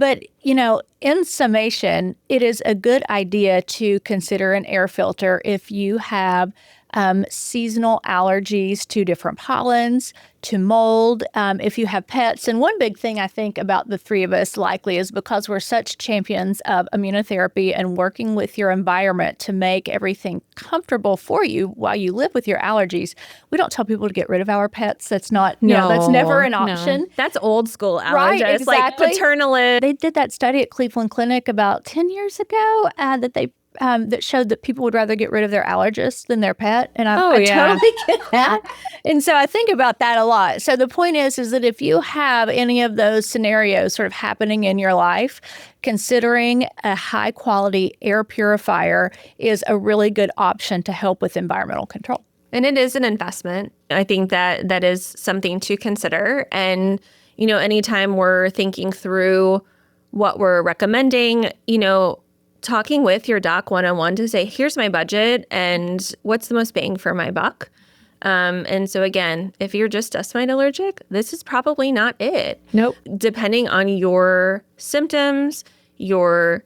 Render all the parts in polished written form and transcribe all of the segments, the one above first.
But, in summation, it is a good idea to consider an air filter if you have seasonal allergies to different pollens, to mold, if you have pets. And one big thing I think about the three of us likely is because we're such champions of immunotherapy and working with your environment to make everything comfortable for you while you live with your allergies. We don't tell people to get rid of our pets. That's not, that's never an option. No. That's old school allergists, right, exactly. Like paternalist. They did that study at Cleveland Clinic about 10 years ago that showed that people would rather get rid of their allergist than their pet. And I totally get that. And so I think about that a lot. So the point is that if you have any of those scenarios sort of happening in your life, considering a high quality air purifier is a really good option to help with environmental control. And it is an investment. I think that is something to consider. And, anytime we're thinking through what we're recommending, talking with your doc one-on-one to say, here's my budget and what's the most bang for my buck. And so again, if you're just dust mite allergic, this is probably not it. Nope. Depending on your symptoms, your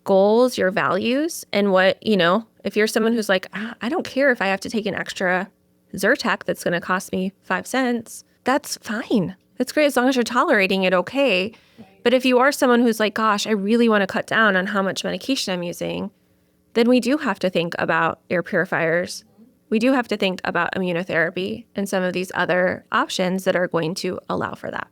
goals, your values, and what, if you're someone who's like, I don't care if I have to take an extra Zyrtec that's going to cost me 5 cents, that's fine. That's great as long as you're tolerating it okay. But if you are someone who's like, gosh, I really want to cut down on how much medication I'm using, then we do have to think about air purifiers. We do have to think about immunotherapy and some of these other options that are going to allow for that.